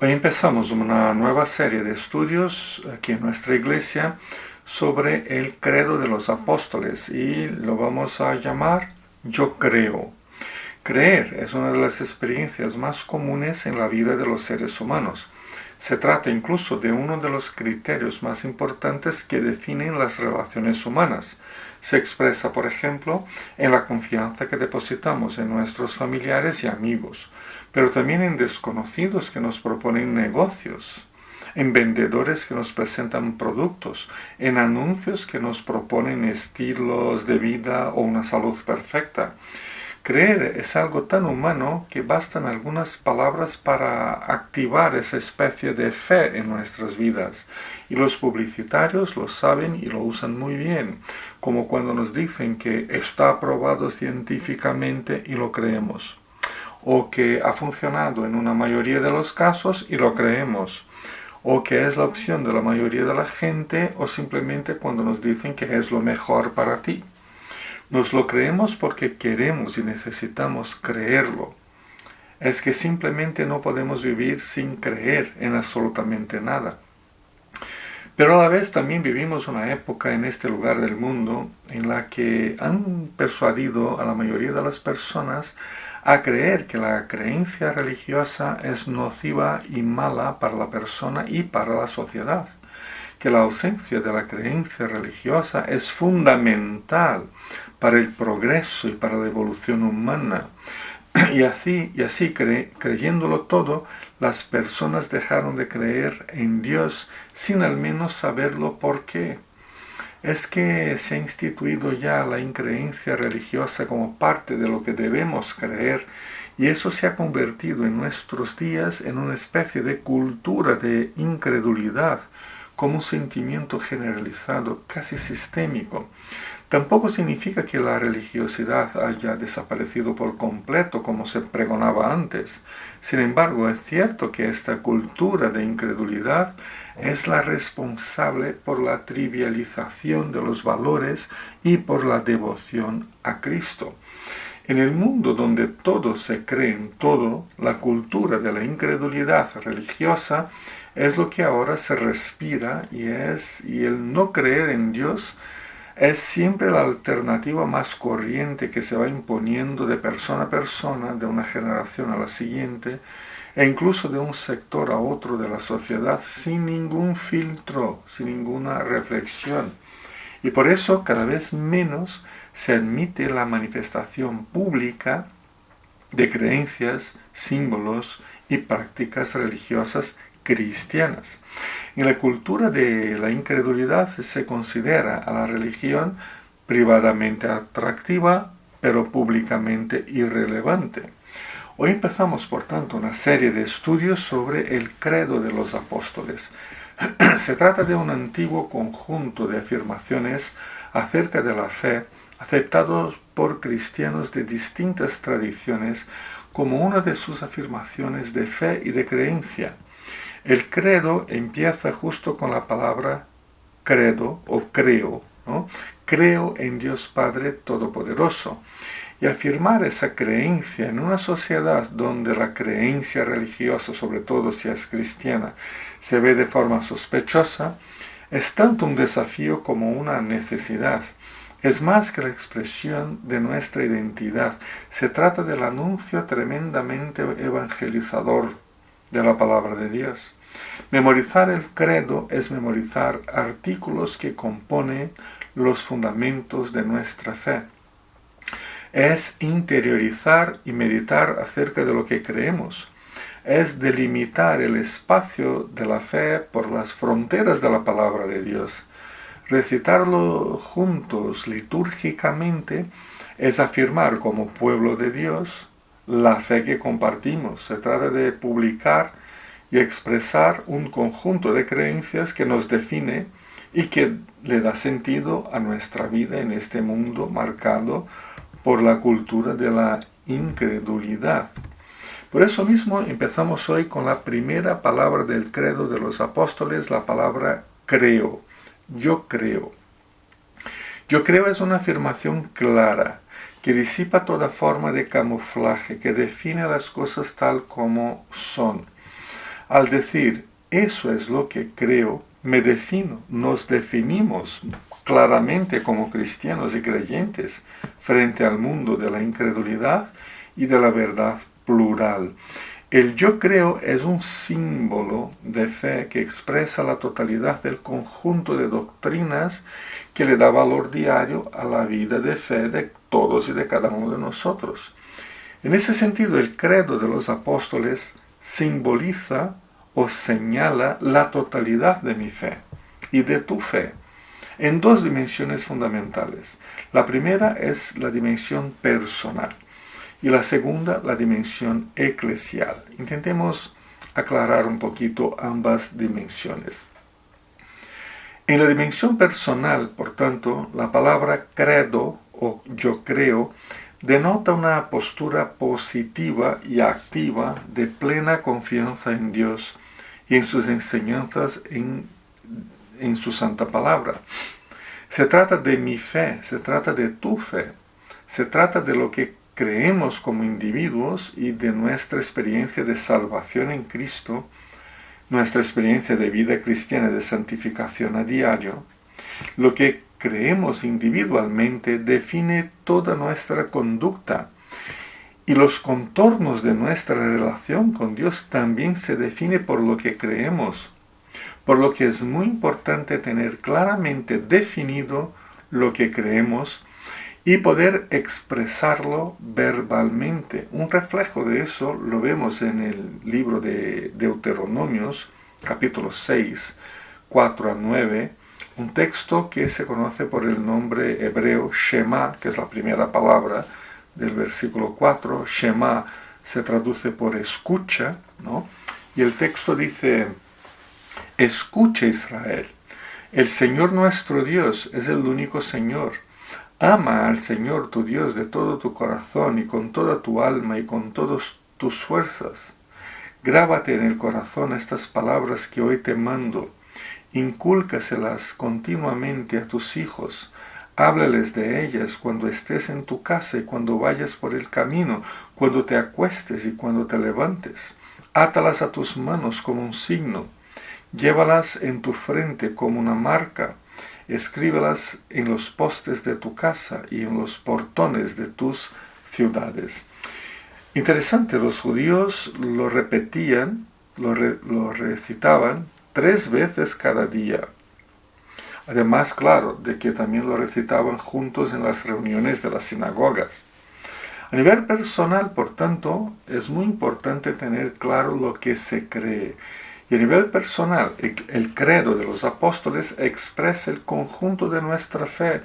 Hoy empezamos una nueva serie de estudios aquí en nuestra iglesia sobre el credo de los apóstoles y lo vamos a llamar Yo creo. Creer es una de las experiencias más comunes en la vida de los seres humanos. Se trata incluso de uno de los criterios más importantes que definen las relaciones humanas. Se expresa, por ejemplo, en la confianza que depositamos en nuestros familiares y amigos, pero también en desconocidos que nos proponen negocios, en vendedores que nos presentan productos, en anuncios que nos proponen estilos de vida o una salud perfecta. Creer es algo tan humano que bastan algunas palabras para activar esa especie de fe en nuestras vidas. Y los publicitarios lo saben y lo usan muy bien, como cuando nos dicen que está aprobado científicamente y lo creemos, o que ha funcionado en una mayoría de los casos y lo creemos, o que es la opción de la mayoría de la gente, o simplemente cuando nos dicen que es lo mejor para ti. Nos lo creemos porque queremos y necesitamos creerlo. Es que simplemente no podemos vivir sin creer en absolutamente nada. Pero a la vez también vivimos una época en este lugar del mundo en la que han persuadido a la mayoría de las personas a creer que la creencia religiosa es nociva y mala para la persona y para la sociedad, que la ausencia de la creencia religiosa es fundamental para el progreso y para la evolución humana. Y así creyéndolo todo, las personas dejaron de creer en Dios sin al menos saberlo por qué. Es que se ha instituido ya la increencia religiosa como parte de lo que debemos creer, y eso se ha convertido en nuestros días en una especie de cultura de incredulidad, como un sentimiento generalizado, casi sistémico. Tampoco significa que la religiosidad haya desaparecido por completo como se pregonaba antes. Sin embargo, es cierto que esta cultura de incredulidad es la responsable por la trivialización de los valores y por la devoción a Cristo. En el mundo donde todo se cree en todo, la cultura de la incredulidad religiosa es lo que ahora se respira y el no creer en Dios es siempre la alternativa más corriente que se va imponiendo de persona a persona, de una generación a la siguiente, e incluso de un sector a otro de la sociedad, sin ningún filtro, sin ninguna reflexión. Y por eso cada vez menos se admite la manifestación pública de creencias, símbolos y prácticas religiosas cristianas. En la cultura de la incredulidad se considera a la religión privadamente atractiva, pero públicamente irrelevante. Hoy empezamos, por tanto, una serie de estudios sobre el credo de los apóstoles. Se trata de un antiguo conjunto de afirmaciones acerca de la fe, aceptados por cristianos de distintas tradiciones como una de sus afirmaciones de fe y de creencia. El credo empieza justo con la palabra credo o creo, ¿no? Creo en Dios Padre Todopoderoso. Y afirmar esa creencia en una sociedad donde la creencia religiosa, sobre todo si es cristiana, se ve de forma sospechosa, es tanto un desafío como una necesidad. Es más que la expresión de nuestra identidad. Se trata del anuncio tremendamente evangelizador de la palabra de Dios. Memorizar el credo es memorizar artículos que componen los fundamentos de nuestra fe. Es interiorizar y meditar acerca de lo que creemos. Es delimitar el espacio de la fe por las fronteras de la palabra de Dios. Recitarlo juntos litúrgicamente es afirmar como pueblo de Dios la fe que compartimos. Se trata de publicar y expresar un conjunto de creencias que nos define y que le da sentido a nuestra vida en este mundo marcado por la cultura de la incredulidad. Por eso mismo empezamos hoy con la primera palabra del credo de los apóstoles, la palabra creo. Yo creo. Yo creo es una afirmación clara, que disipa toda forma de camuflaje, que define las cosas tal como son. Al decir, eso es lo que creo, me defino, nos definimos claramente como cristianos y creyentes frente al mundo de la incredulidad y de la verdad plural. El yo creo es un símbolo de fe que expresa la totalidad del conjunto de doctrinas que le da valor diario a la vida de fe de todos y de cada uno de nosotros. En ese sentido, el credo de los apóstoles simboliza o señala la totalidad de mi fe y de tu fe en dos dimensiones fundamentales. La primera es la dimensión personal y la segunda la dimensión eclesial. Intentemos aclarar un poquito ambas dimensiones. En la dimensión personal, por tanto, la palabra credo o yo creo denota una postura positiva y activa de plena confianza en Dios y en sus enseñanzas en su santa palabra. Se trata de mi fe, se trata de tu fe, se trata de lo que creemos como individuos y de nuestra experiencia de salvación en Cristo, nuestra experiencia de vida cristiana de santificación a diario. Lo que creemos individualmente define toda nuestra conducta y los contornos de nuestra relación con Dios también se define por lo que creemos, por lo que es muy importante tener claramente definido lo que creemos y poder expresarlo verbalmente. Un reflejo de eso lo vemos en el libro de Deuteronomios, capítulo 6, 4 a 9, un texto que se conoce por el nombre hebreo Shema, que es la primera palabra del versículo 4. Shema se traduce por escucha, ¿no? Y el texto dice, escucha Israel, el Señor nuestro Dios es el único Señor. Ama al Señor tu Dios de todo tu corazón y con toda tu alma y con todas tus fuerzas. Grábate en el corazón estas palabras que hoy te mando. Incúlcaselas continuamente a tus hijos. Háblales de ellas cuando estés en tu casa y cuando vayas por el camino, cuando te acuestes y cuando te levantes. Átalas a tus manos como un signo. Llévalas en tu frente como una marca. Escríbelas en los postes de tu casa y en los portones de tus ciudades. Interesante, los judíos lo repetían, lo recitaban 3 veces cada día. Además, claro, de que también lo recitaban juntos en las reuniones de las sinagogas. A nivel personal, por tanto, es muy importante tener claro lo que se cree. Y a nivel personal, el credo de los apóstoles expresa el conjunto de nuestra fe,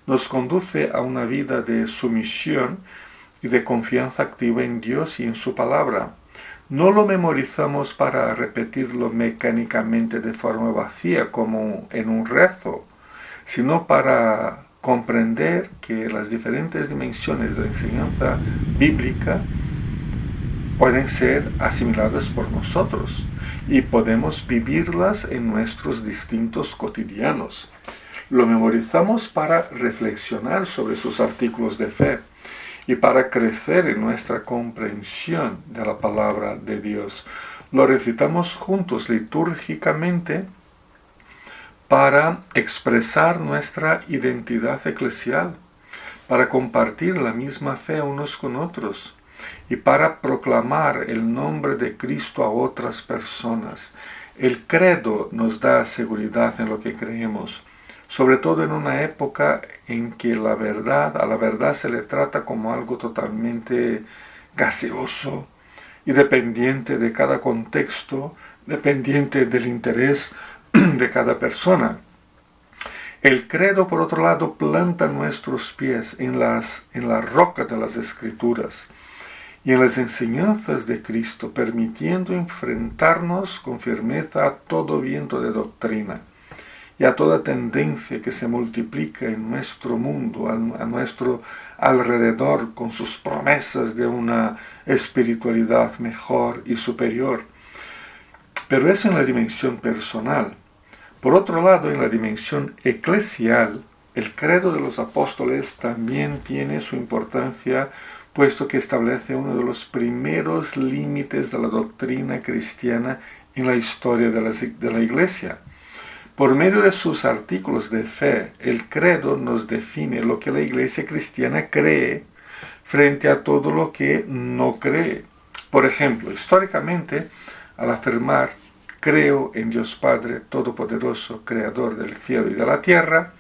nos conduce a una vida de sumisión y de confianza activa en Dios y en su palabra. No lo memorizamos para repetirlo mecánicamente de forma vacía como en un rezo, sino para comprender que las diferentes dimensiones de la enseñanza bíblica pueden ser asimiladas por nosotros y podemos vivirlas en nuestros distintos cotidianos. Lo memorizamos para reflexionar sobre sus artículos de fe y para crecer en nuestra comprensión de la palabra de Dios. Lo recitamos juntos litúrgicamente para expresar nuestra identidad eclesial, para compartir la misma fe unos con otros y para proclamar el nombre de Cristo a otras personas. El credo nos da seguridad en lo que creemos, sobre todo en una época en que a la verdad se le trata como algo totalmente gaseoso y dependiente de cada contexto, dependiente del interés de cada persona. El credo, por otro lado, planta nuestros pies en la roca de las Escrituras y en las enseñanzas de Cristo, permitiendo enfrentarnos con firmeza a todo viento de doctrina y a toda tendencia que se multiplica en nuestro mundo, a nuestro alrededor, con sus promesas de una espiritualidad mejor y superior. Pero eso en la dimensión personal. Por otro lado, en la dimensión eclesial, el credo de los apóstoles también tiene su importancia, puesto que establece uno de los primeros límites de la doctrina cristiana en la historia de la Iglesia. Por medio de sus artículos de fe, el credo nos define lo que la Iglesia cristiana cree frente a todo lo que no cree. Por ejemplo, históricamente, al afirmar creo en Dios Padre Todopoderoso, Creador del cielo y de la tierra,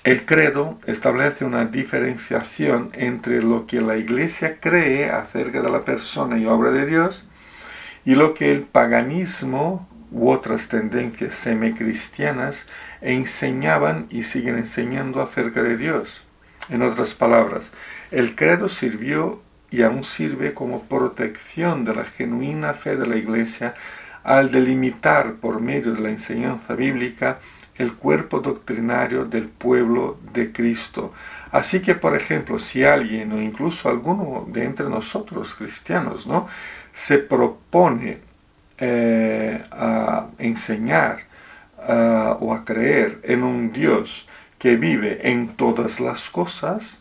el credo establece una diferenciación entre lo que la Iglesia cree acerca de la persona y obra de Dios y lo que el paganismo u otras tendencias semicristianas enseñaban y siguen enseñando acerca de Dios. En otras palabras, el credo sirvió y aún sirve como protección de la genuina fe de la Iglesia al delimitar por medio de la enseñanza bíblica el cuerpo doctrinario del pueblo de Cristo. Así que, por ejemplo, si alguien o incluso alguno de entre nosotros cristianos, ¿no?, se propone a enseñar o a creer en un Dios que vive en todas las cosas,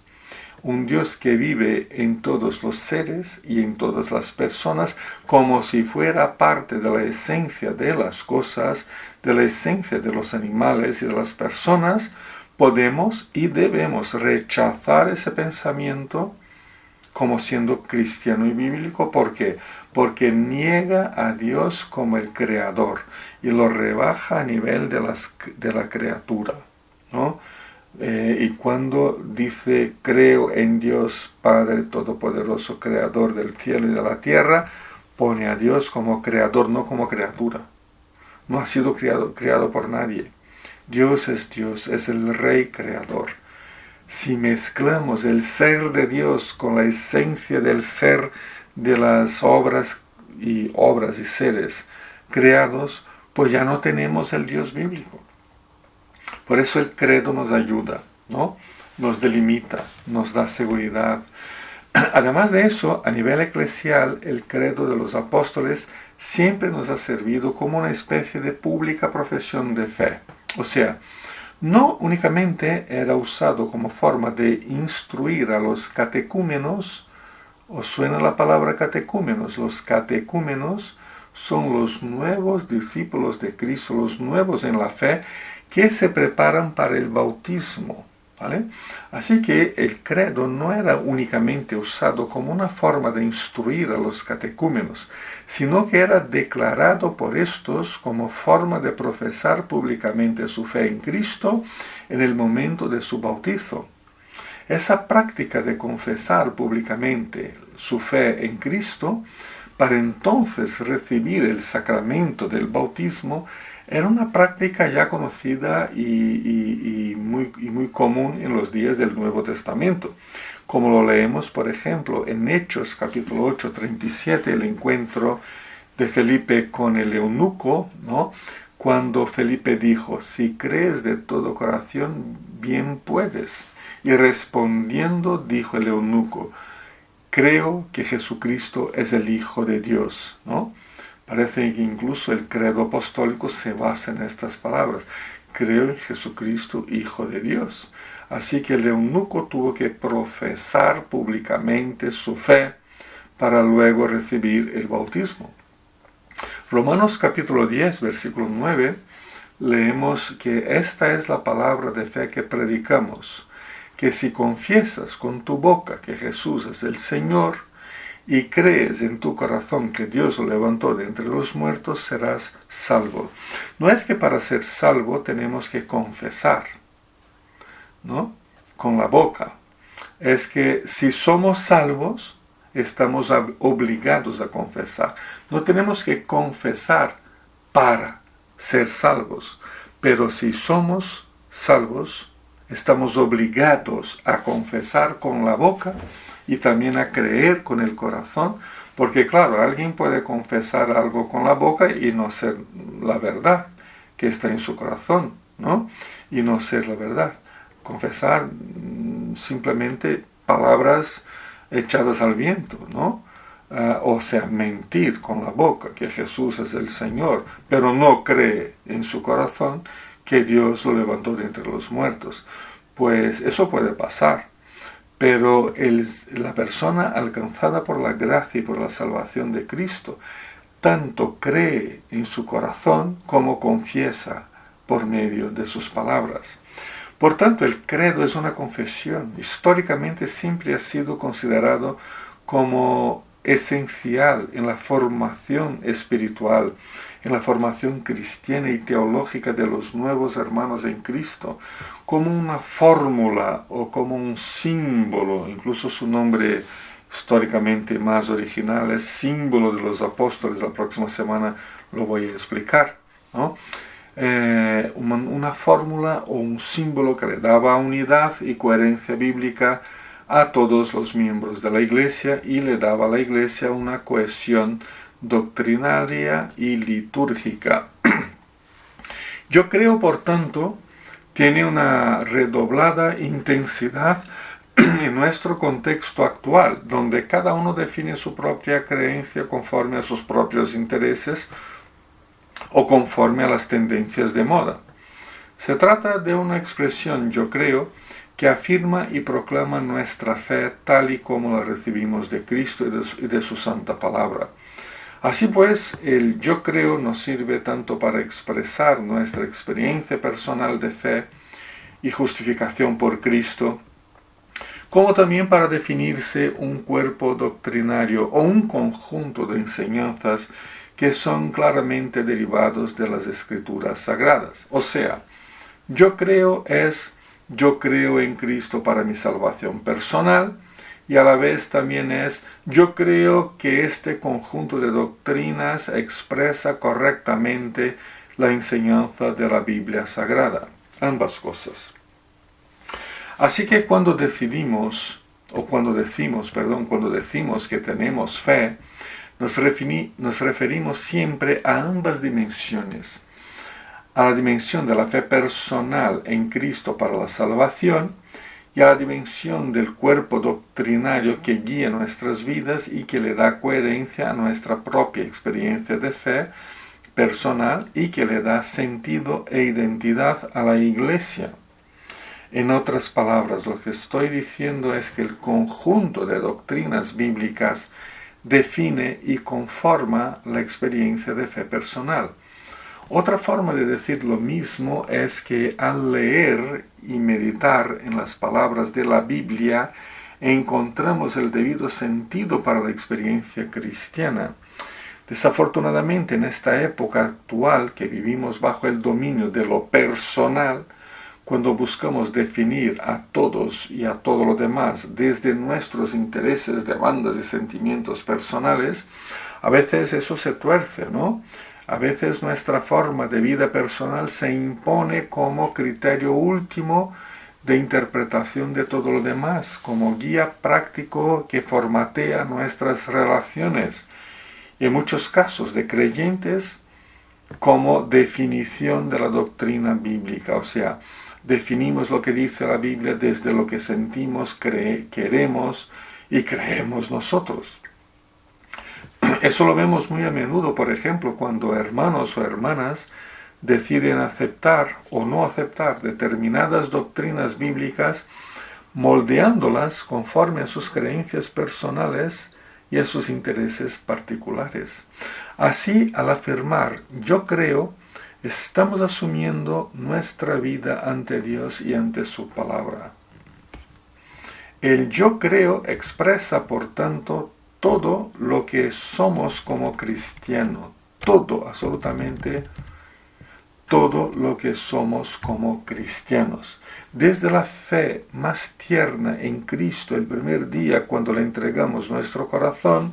un Dios que vive en todos los seres y en todas las personas, como si fuera parte de la esencia de las cosas, de la esencia de los animales y de las personas, podemos y debemos rechazar ese pensamiento como siendo cristiano y bíblico. ¿Por qué? Porque niega a Dios como el creador y lo rebaja a nivel de la criatura, ¿no? Y cuando dice creo en Dios Padre Todopoderoso, Creador del cielo y de la tierra, pone a Dios como creador, no como criatura. No ha sido creado por nadie. Dios, es el Rey Creador. Si mezclamos el ser de Dios con la esencia del ser de las obras y seres creados, pues ya no tenemos el Dios bíblico. Por eso el credo nos ayuda, ¿no? Nos delimita, nos da seguridad. Además de eso, a nivel eclesial, el credo de los apóstoles siempre nos ha servido como una especie de pública profesión de fe. O sea, no únicamente era usado como forma de instruir a los catecúmenos. ¿Os suena la palabra catecúmenos? Los catecúmenos son los nuevos discípulos de Cristo, los nuevos en la fe, que se preparan para el bautismo, ¿vale? Así que el credo no era únicamente usado como una forma de instruir a los catecúmenos, sino que era declarado por estos como forma de profesar públicamente su fe en Cristo en el momento de su bautizo. Esa práctica de confesar públicamente su fe en Cristo para entonces recibir el sacramento del bautismo era una práctica ya conocida y muy común en los días del Nuevo Testamento, como lo leemos, por ejemplo, en Hechos capítulo 8, 37, el encuentro de Felipe con el eunuco, ¿no?, cuando Felipe dijo, si crees de todo corazón, bien puedes. Y respondiendo dijo el eunuco, creo que Jesucristo es el Hijo de Dios, ¿no? Parece que incluso el credo apostólico se basa en estas palabras. Creo en Jesucristo, Hijo de Dios. Así que el eunuco tuvo que profesar públicamente su fe para luego recibir el bautismo. Romanos capítulo 10, versículo 9, leemos que esta es la palabra de fe que predicamos, que si confiesas con tu boca que Jesús es el Señor, y crees en tu corazón que Dios lo levantó de entre los muertos, serás salvo. No es que para ser salvo tenemos que confesar, ¿no?, con la boca. Es que si somos salvos, estamos obligados a confesar. No tenemos que confesar para ser salvos, pero si somos salvos, estamos obligados a confesar con la boca y también a creer con el corazón, porque claro, alguien puede confesar algo con la boca y no ser la verdad que está en su corazón, ¿no? Y no ser la verdad. Confesar simplemente palabras echadas al viento, ¿no? O sea, mentir con la boca que Jesús es el Señor, pero no cree en su corazón que Dios lo levantó de entre los muertos. Pues eso puede pasar. Pero la persona alcanzada por la gracia y por la salvación de Cristo tanto cree en su corazón como confiesa por medio de sus palabras. Por tanto, el credo es una confesión. Históricamente siempre ha sido considerado como esencial en la formación espiritual, en la formación cristiana y teológica de los nuevos hermanos en Cristo, como una fórmula o como un símbolo. Incluso su nombre históricamente más original es símbolo de los apóstoles. La próxima semana lo voy a explicar, ¿no? Una fórmula o un símbolo que le daba unidad y coherencia bíblica a todos los miembros de la Iglesia y le daba a la Iglesia una cohesión doctrinaria y litúrgica. Yo creo, por tanto, tiene una redoblada intensidad en nuestro contexto actual, donde cada uno define su propia creencia conforme a sus propios intereses o conforme a las tendencias de moda. Se trata de una expresión, yo creo, que afirma y proclama nuestra fe tal y como la recibimos de Cristo y de su santa palabra. Así pues, el yo creo nos sirve tanto para expresar nuestra experiencia personal de fe y justificación por Cristo, como también para definirse un cuerpo doctrinario o un conjunto de enseñanzas que son claramente derivados de las Escrituras Sagradas. O sea, yo creo en Cristo para mi salvación personal, y a la vez también yo creo que este conjunto de doctrinas expresa correctamente la enseñanza de la Biblia Sagrada. Ambas cosas. Así que cuando decimos que tenemos fe, nos referimos siempre a ambas dimensiones. A la dimensión de la fe personal en Cristo para la salvación y a la dimensión del cuerpo doctrinario que guía nuestras vidas y que le da coherencia a nuestra propia experiencia de fe personal y que le da sentido e identidad a la Iglesia. En otras palabras, lo que estoy diciendo es que el conjunto de doctrinas bíblicas define y conforma la experiencia de fe personal. Otra forma de decir lo mismo es que al leer y meditar en las palabras de la Biblia encontramos el debido sentido para la experiencia cristiana. Desafortunadamente, en esta época actual que vivimos bajo el dominio de lo personal, cuando buscamos definir a todos y a todo lo demás desde nuestros intereses, demandas y sentimientos personales, a veces eso se tuerce, ¿no? A veces nuestra forma de vida personal se impone como criterio último de interpretación de todo lo demás, como guía práctico que formatea nuestras relaciones, y en muchos casos de creyentes como definición de la doctrina bíblica, o sea, definimos lo que dice la Biblia desde lo que sentimos, queremos y creemos nosotros. Eso lo vemos muy a menudo, por ejemplo, cuando hermanos o hermanas deciden aceptar o no aceptar determinadas doctrinas bíblicas, moldeándolas conforme a sus creencias personales y a sus intereses particulares. Así, al afirmar yo creo, estamos asumiendo nuestra vida ante Dios y ante su palabra. El yo creo expresa, por tanto, todo lo que somos como cristianos. Todo, absolutamente todo lo que somos como cristianos. Desde la fe más tierna en Cristo el primer día cuando le entregamos nuestro corazón,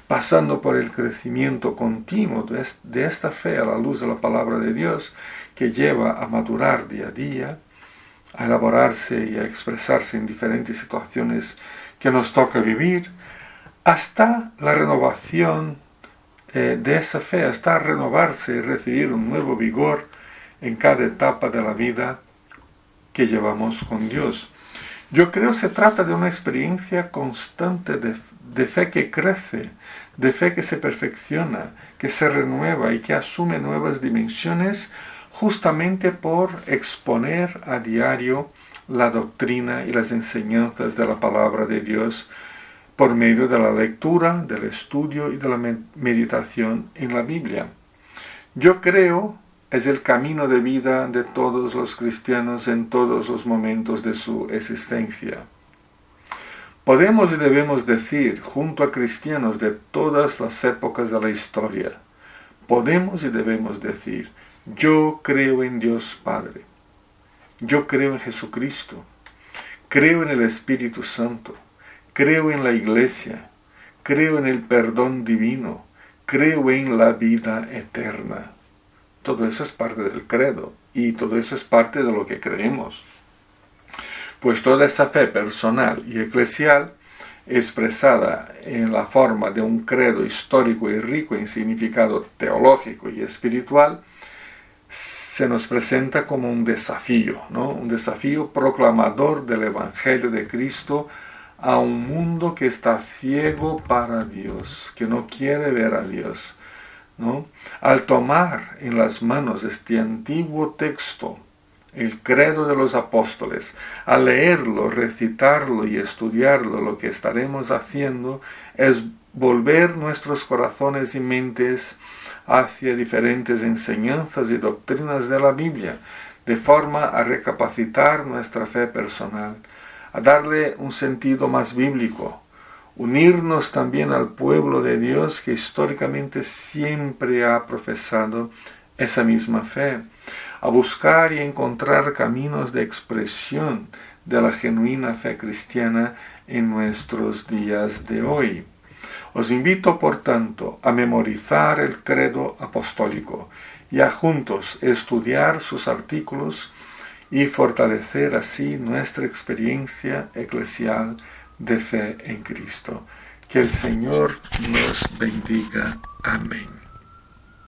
pasando por el crecimiento continuo de esta fe a la luz de la palabra de Dios, que lleva a madurar día a día, a elaborarse y a expresarse en diferentes situaciones que nos toca vivir, hasta la renovación de esa fe, hasta renovarse y recibir un nuevo vigor en cada etapa de la vida que llevamos con Dios. Yo creo que se trata de una experiencia constante de fe que crece, de fe que se perfecciona, que se renueva y que asume nuevas dimensiones justamente por exponer a diario la doctrina y las enseñanzas de la palabra de Dios por medio de la lectura, del estudio y de la meditación en la Biblia. Yo creo es el camino de vida de todos los cristianos en todos los momentos de su existencia. Podemos y debemos decir, junto a cristianos de todas las épocas de la historia, podemos y debemos decir, yo creo en Dios Padre, yo creo en Jesucristo, creo en el Espíritu Santo, creo en la Iglesia, creo en el perdón divino, creo en la vida eterna. Todo eso es parte del credo y todo eso es parte de lo que creemos. Pues toda esa fe personal y eclesial, expresada en la forma de un credo histórico y rico en significado teológico y espiritual, se nos presenta como un desafío, ¿no? Un desafío proclamador del Evangelio de Cristo a un mundo que está ciego para Dios, que no quiere ver a Dios, ¿no? Al tomar en las manos este antiguo texto, el credo de los apóstoles, al leerlo, recitarlo y estudiarlo, lo que estaremos haciendo es volver nuestros corazones y mentes hacia diferentes enseñanzas y doctrinas de la Biblia, de forma a recapacitar nuestra fe personal, a darle un sentido más bíblico, unirnos también al pueblo de Dios que históricamente siempre ha profesado esa misma fe, a buscar y encontrar caminos de expresión de la genuina fe cristiana en nuestros días de hoy. Os invito, por tanto, a memorizar el credo apostólico y a juntos estudiar sus artículos y fortalecer así nuestra experiencia eclesial de fe en Cristo. Que el Señor nos bendiga. Amén.